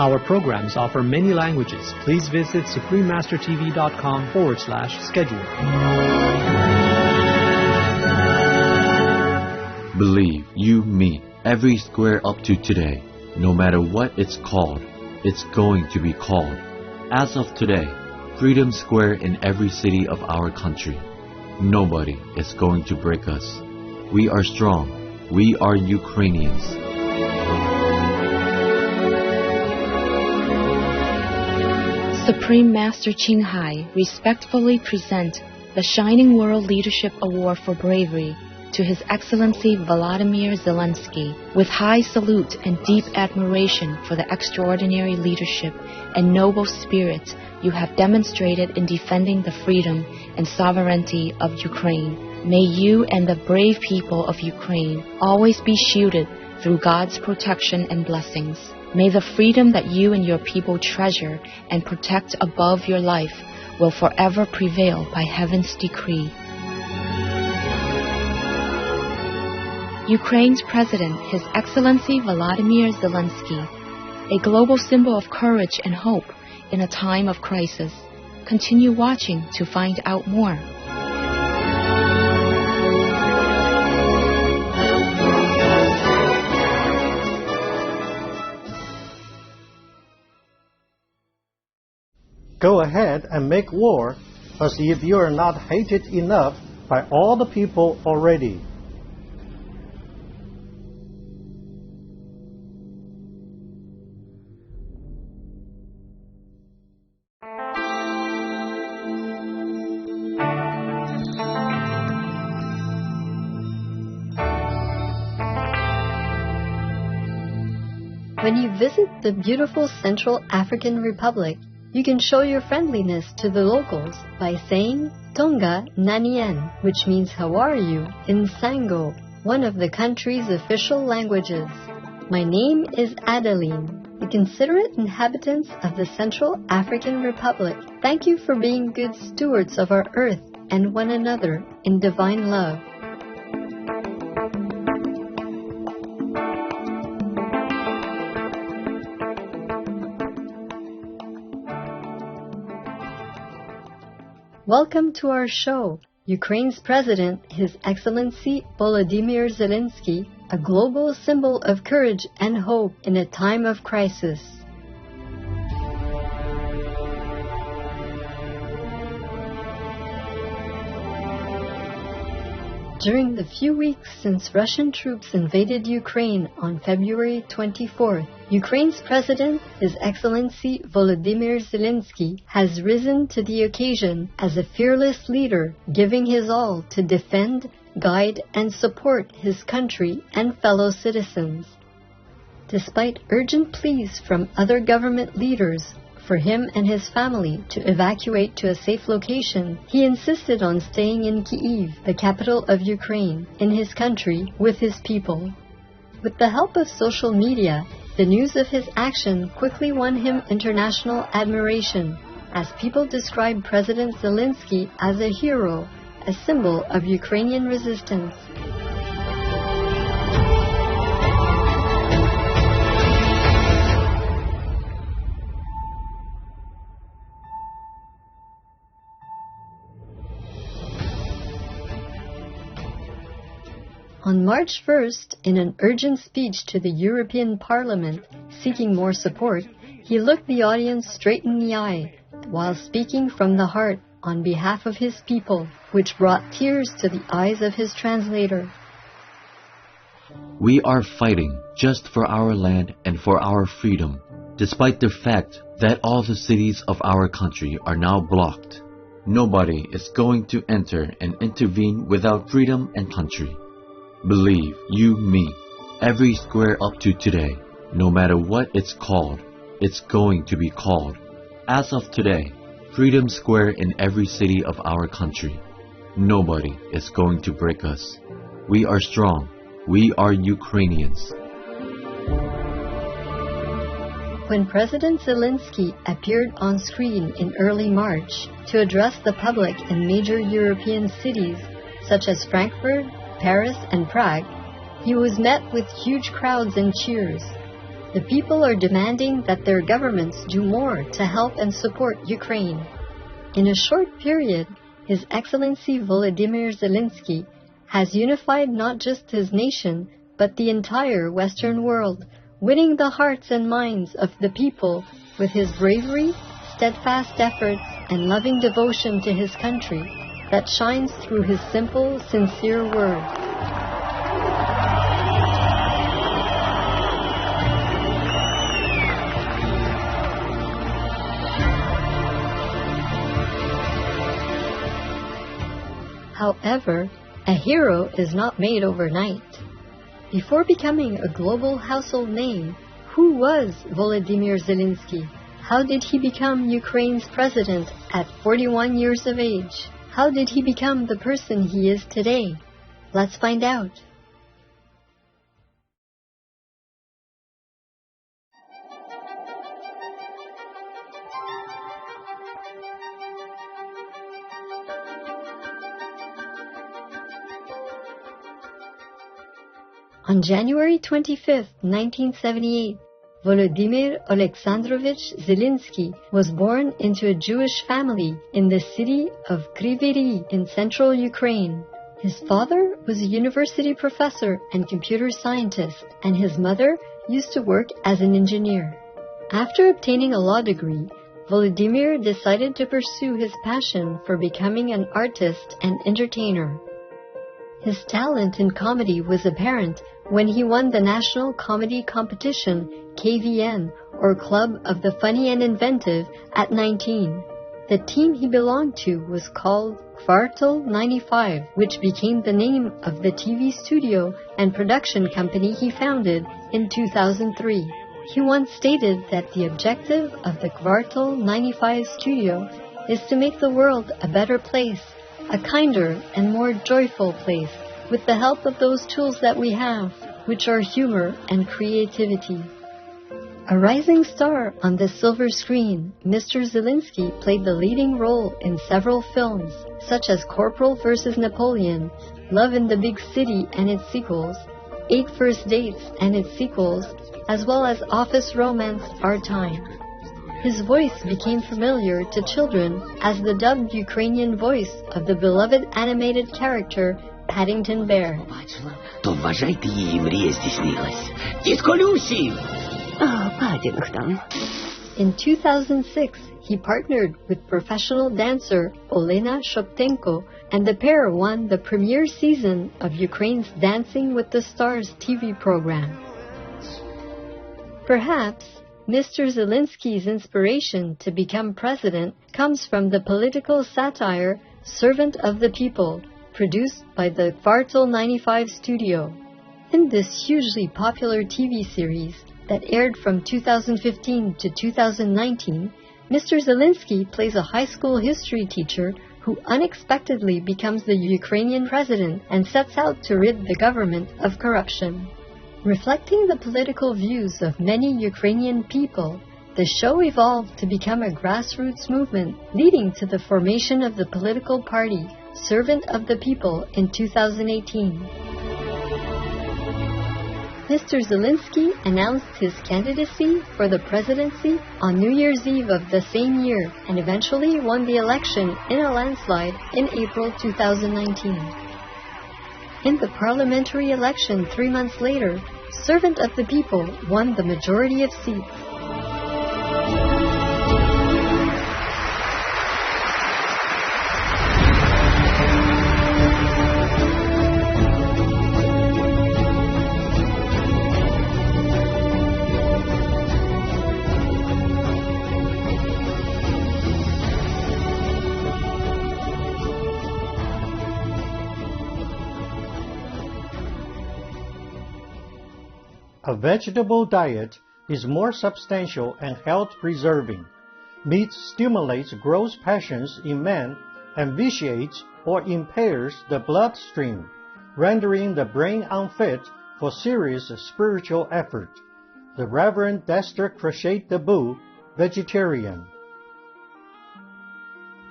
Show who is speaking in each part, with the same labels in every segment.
Speaker 1: Our programs offer many languages. Please visit suprememastertv.com/schedule.
Speaker 2: Believe you me, every square up to today, no matter what it's called, it's going to be called. As of today, Freedom Square in every city of our country. Nobody is going to break us. We are strong. We are Ukrainians.
Speaker 3: Supreme Master Qinghai respectfully present the Shining World Leadership Award for Bravery to His Excellency Volodymyr Zelenskyy with high salute and deep admiration for the extraordinary leadership and noble spirit you have demonstrated in defending the freedom and sovereignty of Ukraine. May you and the brave people of Ukraine always be shielded through God's protection and blessings. May the freedom that you and your people treasure and protect above your life will forever prevail by heaven's decree. Ukraine's President, His Excellency Volodymyr Zelenskyy, a global symbol of courage and hope in a time of crisis. Continue watching to find out more.
Speaker 4: Go ahead and make war as if you are not hated enough by all the people already.
Speaker 5: When you visit the beautiful Central African Republic, you can show your friendliness to the locals by saying Tonga Nanien, which means how are you, in Sango, one of the country's official languages. My name is Adeline, the considerate inhabitants of the Central African Republic. Thank you for being good stewards of our earth and one another in divine love. Welcome to our show, Ukraine's President, His Excellency Volodymyr Zelenskyy, a global symbol of courage and hope in a time of crisis. During the few weeks since Russian troops invaded Ukraine on February 24th, Ukraine's President, His Excellency Volodymyr Zelenskyy, has risen to the occasion as a fearless leader, giving his all to defend, guide, and support his country and fellow citizens. Despite urgent pleas from other government leaders for him and his family to evacuate to a safe location, he insisted on staying in Kyiv, the capital of Ukraine, in his country with his people. With the help of social media, the news of his action quickly won him international admiration, as people describe President Zelenskyy as a hero, a symbol of Ukrainian resistance. On March 1st, in an urgent speech to the European Parliament seeking more support, he looked the audience straight in the eye while speaking from the heart on behalf of his people, which brought tears to the eyes of his translator.
Speaker 2: We are fighting just for our land and for our freedom, despite the fact that all the cities of our country are now blocked. Nobody is going to enter and intervene without freedom and country. Believe you me, every square up to today, no matter what it's called, it's going to be called. As of today, Freedom Square in every city of our country. Nobody is going to break us. We are strong. We are Ukrainians.
Speaker 5: When President Zelenskyy appeared on screen in early March to address the public in major European cities such as Frankfurt, Paris, and Prague, he was met with huge crowds and cheers. The people are demanding that their governments do more to help and support Ukraine. In a short period, His Excellency Volodymyr Zelenskyy has unified not just his nation, but the entire Western world, winning the hearts and minds of the people with his bravery, steadfast efforts, and loving devotion to his country that shines through his simple, sincere words. However, a hero is not made overnight. Before becoming a global household name, who was Volodymyr Zelenskyy? How did he become Ukraine's president at 41 years of age? How did he become the person he is today? Let's find out. On January 25, 1978, Volodymyr Alexandrovich Zelenskyy was born into a Jewish family in the city of Kyiv in central Ukraine. His father was a university professor and computer scientist, and his mother used to work as an engineer. After obtaining a law degree, Volodymyr decided to pursue his passion for becoming an artist and entertainer. His talent in comedy was apparent when he won the national comedy competition KVN, or Club of the Funny and Inventive, at 19. The team he belonged to was called Kvartal 95, which became the name of the TV studio and production company he founded in 2003. He once stated that the objective of the Kvartal 95 studio is to make the world a better place, a kinder and more joyful place, with the help of those tools that we have, which are humor and creativity. A rising star on the silver screen, Mr. Zelenskyy played the leading role in several films, such as Corporal vs. Napoleon, Love in the Big City and its sequels, 8 First Dates and its sequels, as well as office romance Our Time. His voice became familiar to children as the dubbed Ukrainian voice of the beloved animated character Paddington Bear.
Speaker 6: То вважайте, її мрія здійснилась. Тітко Люсі! Paddington.
Speaker 5: In 2006, he partnered with professional dancer Olena Shoptenko, and the pair won the premiere season of Ukraine's Dancing with the Stars TV program. Perhaps Mr. Zelenskyy's inspiration to become president comes from the political satire Servant of the People, produced by the Kvartal 95 studio. In this hugely popular TV series that aired from 2015 to 2019, Mr. Zelenskyy plays a high school history teacher who unexpectedly becomes the Ukrainian president and sets out to rid the government of corruption. Reflecting the political views of many Ukrainian people, the show evolved to become a grassroots movement, leading to the formation of the political party Servant of the People in 2018. Mr. Zelenskyy announced his candidacy for the presidency on New Year's Eve of the same year and eventually won the election in a landslide in April 2019. In the parliamentary election 3 months later, Servant of the People won the majority of seats.
Speaker 4: A vegetable diet is more substantial and health-preserving. Meat stimulates gross passions in men and vitiates or impairs the bloodstream, rendering the brain unfit for serious spiritual effort. The Reverend Dexter Crochet Debu, vegetarian.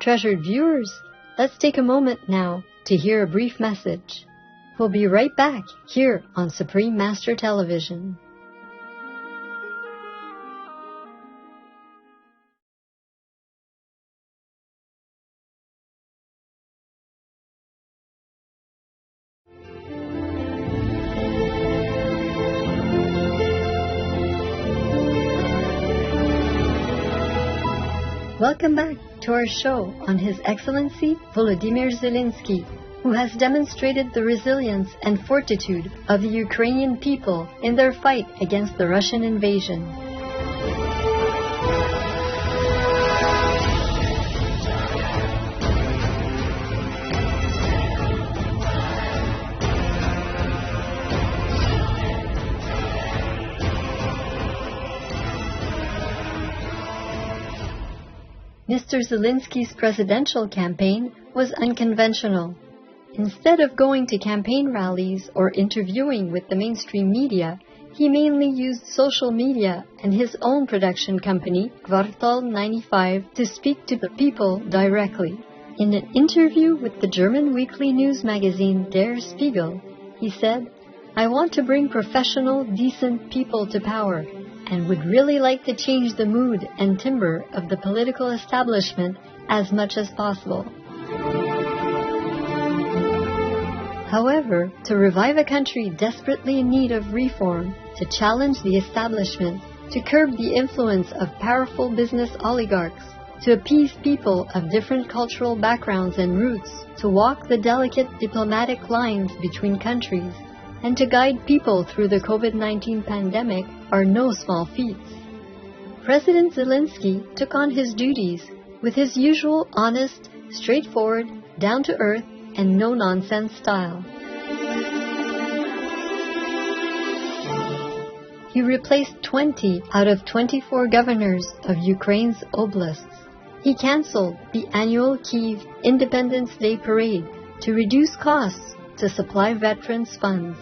Speaker 5: Treasured viewers, let's take a moment now to hear a brief message. We'll be right back here on Supreme Master Television. Welcome back to our show on His Excellency Volodymyr Zelenskyy, who has demonstrated the resilience and fortitude of the Ukrainian people in their fight against the Russian invasion. Mr. Zelenskyy's presidential campaign was unconventional. Instead of going to campaign rallies or interviewing with the mainstream media, he mainly used social media and his own production company, Kvartal 95, to speak to the people directly. In an interview with the German weekly news magazine Der Spiegel, he said, "I want to bring professional, decent people to power, and would really like to change the mood and timbre of the political establishment as much as possible." However, to revive a country desperately in need of reform, to challenge the establishment, to curb the influence of powerful business oligarchs, to appease people of different cultural backgrounds and roots, to walk the delicate diplomatic lines between countries, and to guide people through the COVID-19 pandemic are no small feats. President Zelenskyy took on his duties with his usual honest, straightforward, down-to-earth, and no-nonsense style. He replaced 20 out of 24 governors of Ukraine's oblasts. He cancelled the annual Kyiv Independence Day parade to reduce costs to supply veterans' funds.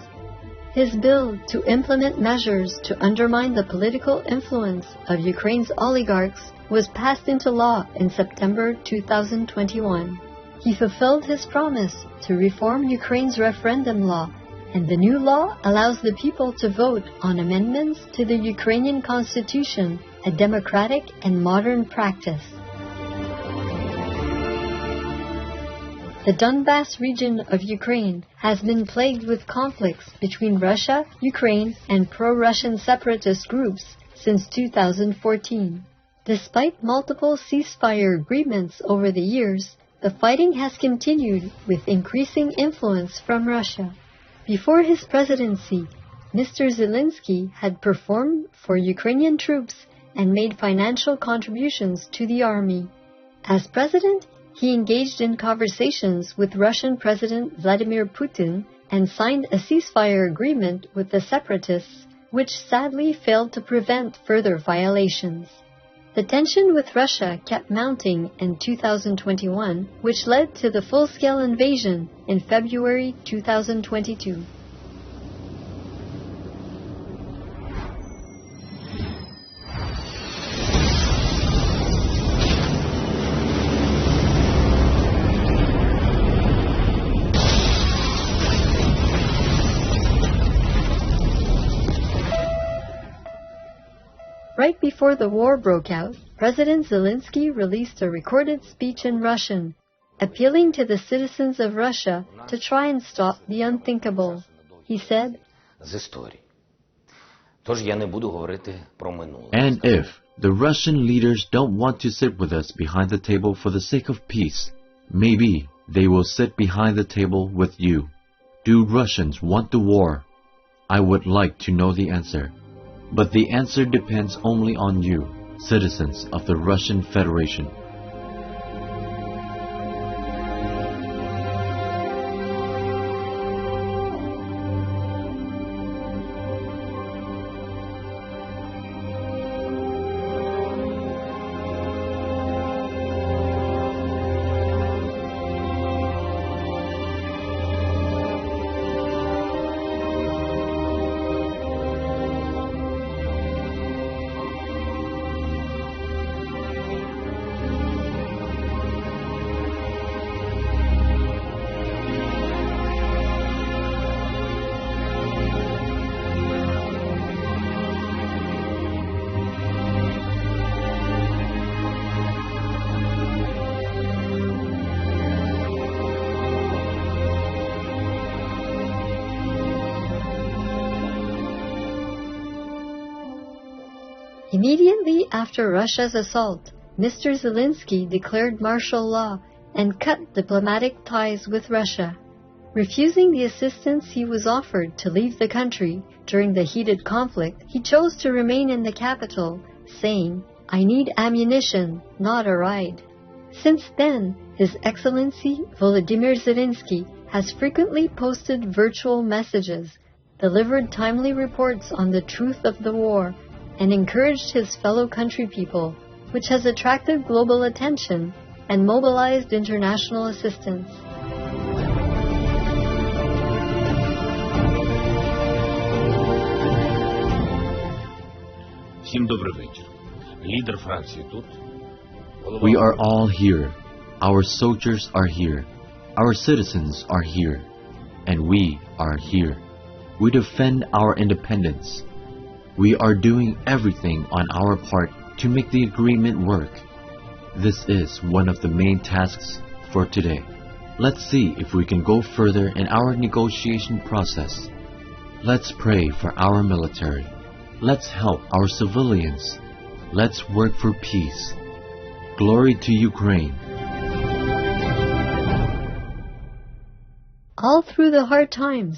Speaker 5: His bill to implement measures to undermine the political influence of Ukraine's oligarchs was passed into law in September 2021. He fulfilled his promise to reform Ukraine's referendum law, and the new law allows the people to vote on amendments to the Ukrainian constitution, a democratic and modern practice. The Donbas region of Ukraine has been plagued with conflicts between Russia, Ukraine, and pro-Russian separatist groups since 2014. Despite multiple ceasefire agreements over the years, the fighting has continued with increasing influence from Russia. Before his presidency, Mr. Zelenskyy had performed for Ukrainian troops and made financial contributions to the army. As president, he engaged in conversations with Russian President Vladimir Putin and signed a ceasefire agreement with the separatists, which sadly failed to prevent further violations. The tension with Russia kept mounting in 2021, which led to the full-scale invasion in February 2022. Right before the war broke out, President Zelenskyy released a recorded speech in Russian, appealing to the citizens of Russia to try and stop the unthinkable. He said,
Speaker 2: "And if the Russian leaders don't want to sit with us behind the table for the sake of peace, maybe they will sit behind the table with you. Do Russians want the war? I would like to know the answer. But the answer depends only on you, citizens of the Russian Federation."
Speaker 5: Immediately after Russia's assault, Mr. Zelenskyy declared martial law and cut diplomatic ties with Russia. Refusing the assistance he was offered to leave the country during the heated conflict, he chose to remain in the capital, saying, "I need ammunition, not a ride." Since then, His Excellency Volodymyr Zelenskyy has frequently posted virtual messages, delivered timely reports on the truth of the war, and encouraged his fellow country people, which has attracted global attention and mobilized international assistance.
Speaker 7: Всім добрий вечір. Лідер фракції тут.
Speaker 2: We are all here. Our soldiers are here. Our citizens are here. And we are here. We defend our independence. We are doing everything on our part to make the agreement work. This is one of the main tasks for today. Let's see if we can go further in our negotiation process. Let's pray for our military. Let's help our civilians. Let's work for peace. Glory to Ukraine.
Speaker 5: All through the hard times,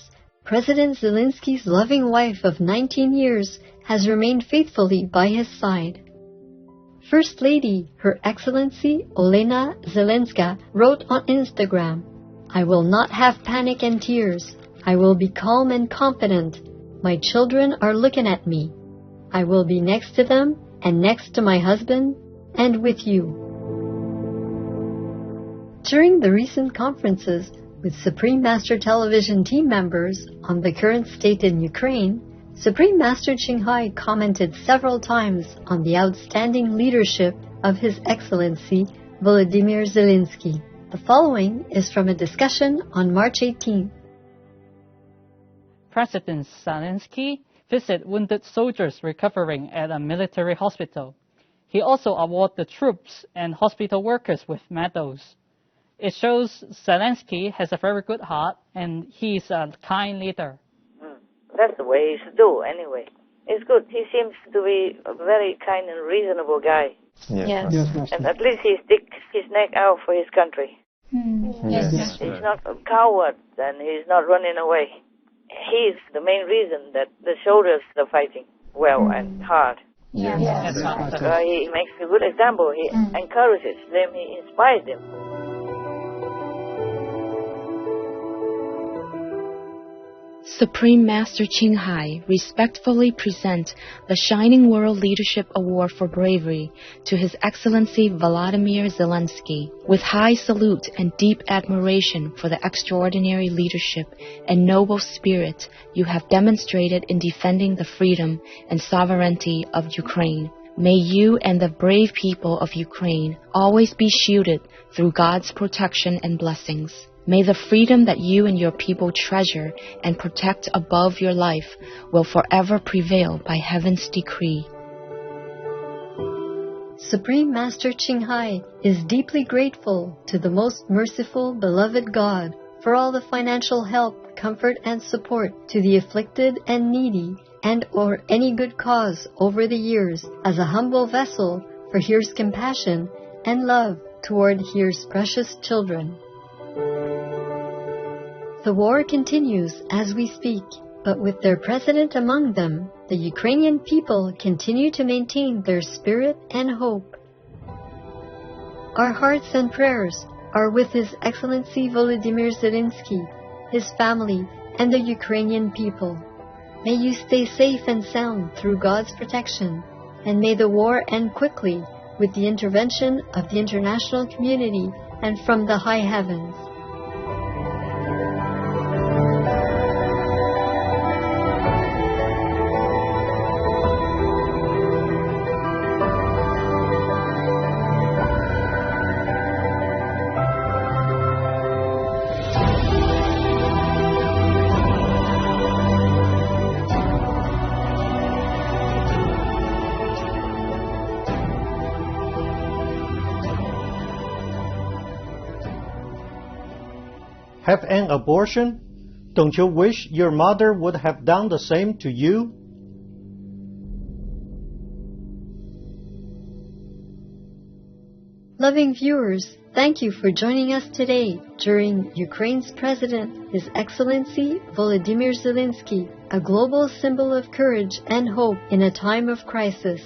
Speaker 5: President Zelenskyy's loving wife of 19 years has remained faithfully by his side. First Lady, Her Excellency Olena Zelenska, wrote on Instagram, "I will not have panic and tears. I will be calm and confident. My children are looking at me. I will be next to them and next to my husband and with you." During the recent conferences with Supreme Master Television team members on the current state in Ukraine, Supreme Master Qinghai commented several times on the outstanding leadership of His Excellency Volodymyr Zelenskyy. The following is from a discussion on March 18th.
Speaker 8: President Zelenskyy visited wounded soldiers recovering at a military hospital. He also awarded the troops and hospital workers with medals. It shows Zelenskyy has a very good heart and he's a kind leader.
Speaker 9: That's the way he should do anyway. It's good. He seems to be a very kind and reasonable guy.
Speaker 5: Yes.
Speaker 9: And at least he sticks his neck out for his country.
Speaker 5: Yes.
Speaker 9: He's not a coward and he's not running away. He's the main reason that the soldiers are fighting well and hard.
Speaker 5: Yes.
Speaker 9: He makes a good example. He encourages them. He inspires them.
Speaker 3: Supreme Master Qinghai respectfully present the Shining World Leadership Award for Bravery to His Excellency Volodymyr Zelenskyy with high salute and deep admiration for the extraordinary leadership and noble spirit you have demonstrated in defending the freedom and sovereignty of Ukraine. May you and the brave people of Ukraine always be shielded through God's protection and blessings. May the freedom that you and your people treasure and protect above your life will forever prevail by heaven's decree.
Speaker 5: Supreme Master Qinghai is deeply grateful to the most merciful, beloved God for all the financial help, comfort, and support to the afflicted and needy and or any good cause over the years as a humble vessel for Here's compassion and love toward Here's precious children. The war continues as we speak, but with their president among them, the Ukrainian people continue to maintain their spirit and hope. Our hearts and prayers are with His Excellency Volodymyr Zelenskyy, his family, and the Ukrainian people. May you stay safe and sound through God's protection, and may the war end quickly with the intervention of the international community and from the high heavens.
Speaker 4: Have an abortion? Don't you wish your mother would have done the same to you?
Speaker 5: Loving viewers, thank you for joining us today during Ukraine's President, His Excellency Volodymyr Zelenskyy, a global symbol of courage and hope in a time of crisis.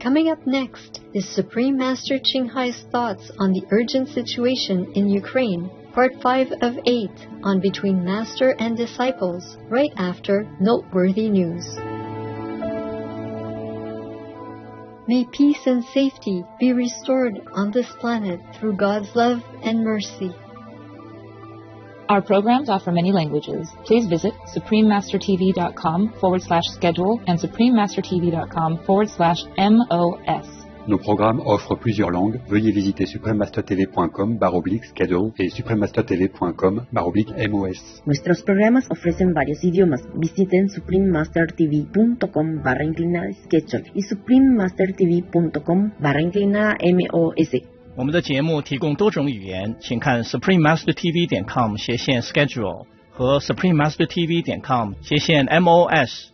Speaker 5: Coming up next is Supreme Master Qinghai's thoughts on the urgent situation in Ukraine, Part 5 of 8 on Between Master and Disciples, right after Noteworthy News. May peace and safety be restored on this planet through God's love and mercy.
Speaker 10: Our programs offer many languages. Please visit suprememastertv.com/schedule and suprememastertv.com/MOS.
Speaker 11: Nos programmes offrent plusieurs langues. Veuillez visiter suprememastertv.com/schedule et suprememastertv.com/MOS.
Speaker 12: Nuestros programas ofrecen varios idiomas. Visiten suprememastertv.com/schedule y suprememastertv.com/MOS。
Speaker 13: 我们的节目提供多种语言，请看 suprememastertv.com/schedule 和 suprememastertv.com/MOS。